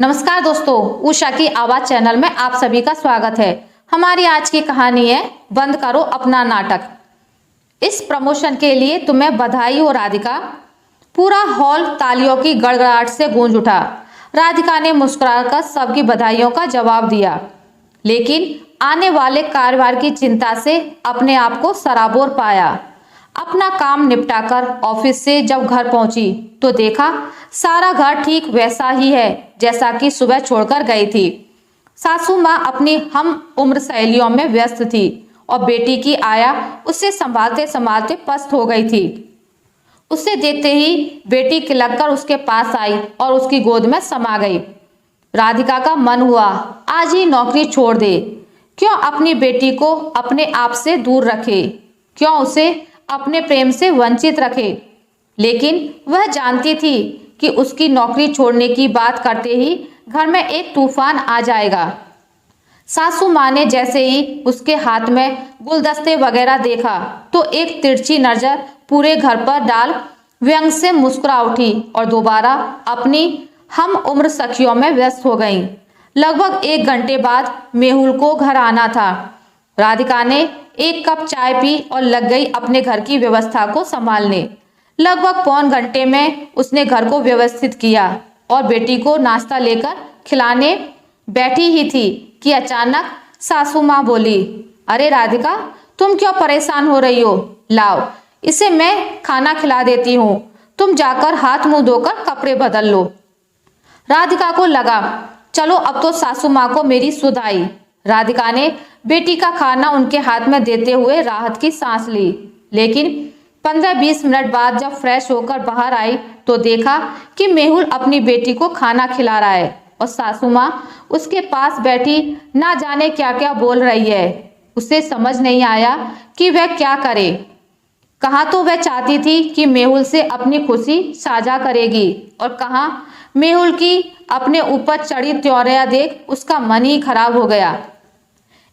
नमस्कार दोस्तों, उषा की आवाज चैनल में आप सभी का स्वागत है। हमारी आज की कहानी है बंद करो अपना नाटक। इस प्रमोशन के लिए तुम्हें बधाई हो राधिका। पूरा हॉल तालियों की गड़गड़ाहट से गूंज उठा। राधिका ने मुस्कुराकर सबकी बधाइयों का जवाब दिया, लेकिन आने वाले कार्यभार की चिंता से अपने आप को सराबोर पाया। अपना काम निपटाकर ऑफिस से जब घर पहुंची तो देखा सारा घर ठीक वैसा ही है जैसा कि सुबह छोड़कर गई थी। सासू माँ अपनी हम उम्र सहेलियों में व्यस्त थी और बेटी की आया उसे संभालते संभालते पस्त हो गई थी। उसे देखते ही बेटी किलककर उसके पास आई और उसकी गोद में समा गई। राधिका का मन हुआ आज ही नौकरी छोड़ दे। क्यों अपनी बेटी को अपने आप से दूर रखे, क्यों उसे अपने प्रेम से वंचित रखे। लेकिन वह जानती थी कि उसकी नौकरी छोड़ने की बात करते ही घर में एक तूफान आ जाएगा। सासू माँ ने जैसे ही उसके हाथ में गुलदस्ते वगैरह देखा तो एक तिरछी नजर पूरे घर पर डाल व्यंग से मुस्कुरा उठी और दोबारा अपनी हम उम्र सखियों में व्यस्त हो गईं। लगभग 1 घंटे बाद मेहुल को घर आना था। राधिका ने 1 कप चाय पी और लग गई अपने घर की व्यवस्था को संभालने। लगभग पौन घंटे में उसने घर को व्यवस्थित किया और बेटी को नाश्ता लेकर खिलाने बैठी ही थी कि अचानक सासू माँ बोली, अरे राधिका, तुम क्यों परेशान हो रही हो? लाओ, इसे मैं खाना खिला देती हूँ। तुम जाकर हाथ मुंह धोकर कपड़े बदल लो। राधिका को लगा चलो अब तो सासू माँ को मेरी सुध आई। राधिका ने बेटी का खाना उनके हाथ में देते हुए राहत की सांस ली, लेकिन 15-20 मिनट बाद जब फ्रेश होकर बाहर आई तो देखा कि मेहुल अपनी बेटी को खाना खिला रहा है और सासू माँ उसके पास बैठी ना जाने क्या क्या बोल रही है। उसे समझ नहीं आया कि वह क्या करे। कहाँ तो वह चाहती थी कि मेहुल से अपनी खुशी साझा करेगी और कहाँ मेहुल की अपने ऊपर चढ़ी त्योरियां देख उसका मन ही खराब हो गया।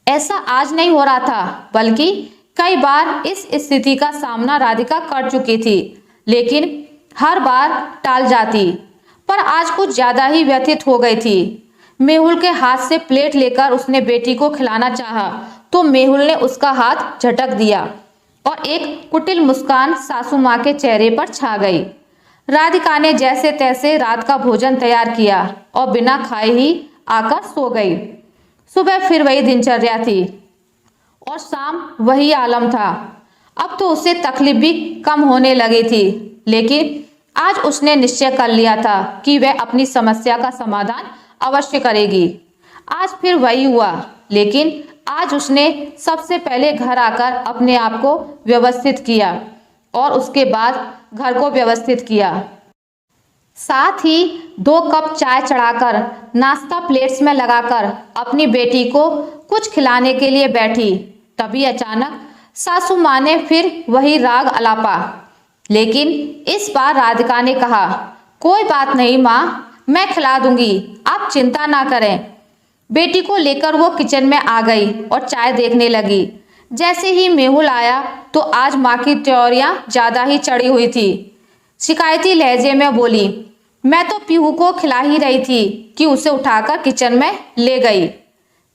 ऐसा आज नहीं हो रहा था, बल्कि कई बार इस स्थिति का सामना राधिका कर चुकी थी, लेकिन हर बार टाल जाती। पर आज कुछ ज्यादा ही व्यथित हो गई थी। मेहुल के हाथ से प्लेट लेकर उसने बेटी को खिलाना चाहा तो मेहुल ने उसका हाथ झटक दिया और एक कुटिल मुस्कान सासू माँ के चेहरे पर छा गई। राधिका ने जैसे तैसे रात का भोजन तैयार किया और बिना खाए ही आकर सो गई। सुबह फिर वही दिनचर्या थी और शाम वही आलम था। अब तो उसे तकलीफ भी कम होने लगी थी, लेकिन आज उसने निश्चय कर लिया था कि वह अपनी समस्या का समाधान अवश्य करेगी। आज फिर वही हुआ, लेकिन आज उसने सबसे पहले घर आकर अपने आप को व्यवस्थित किया और उसके बाद घर को व्यवस्थित किया। साथ ही 2 कप चाय चढ़ाकर नाश्ता प्लेट्स में लगाकर अपनी बेटी को कुछ खिलाने के लिए बैठी। तभी अचानक सासू माँ ने फिर वही राग अलापा, लेकिन इस बार राधिका ने कहा, कोई बात नहीं माँ, मैं खिला दूंगी, आप चिंता ना करें। बेटी को लेकर वो किचन में आ गई और चाय देखने लगी। जैसे ही मेहुल आया तो आज माँ की त्योरियां ज्यादा ही चढ़ी हुई थी। शिकायती लहजे में बोली, मैं तो पीहू को खिला ही रही थी कि उसे उठाकर किचन में ले गई।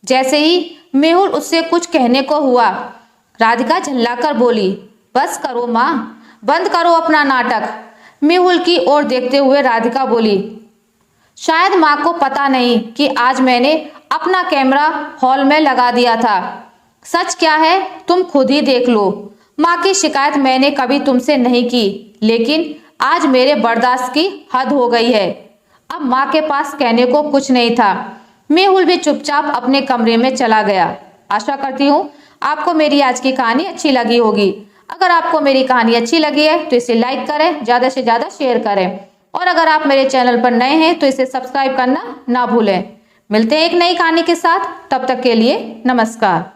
जैसे ही मेहुल उससे कुछ कहने को हुआ, राधिका झल्लाकर बोली, बस करो माँ, बंद करो अपना नाटक। मेहुल की ओर देखते हुए राधिका बोली, शायद माँ को पता नहीं कि आज मैंने अपना कैमरा हॉल में लगा दिया था। सच क्या है तुम खुद ही देख लो। माँ की शिकायत मैंने कभी तुमसे नहीं की, लेकिन आज मेरे बर्दाश्त की हद हो गई है। अब माँ के पास कहने को कुछ नहीं था। मेहुल भी चुपचाप अपने कमरे में चला गया। आशा करती हूँ आपको मेरी आज की कहानी अच्छी लगी होगी। अगर आपको मेरी कहानी अच्छी लगी है तो इसे लाइक करें, ज़्यादा से ज़्यादा शेयर करें और अगर आप मेरे चैनल पर नए हैं तो इसे सब्सक्राइब करना ना भूलें। मिलते हैं एक नई कहानी के साथ, तब तक के लिए नमस्कार।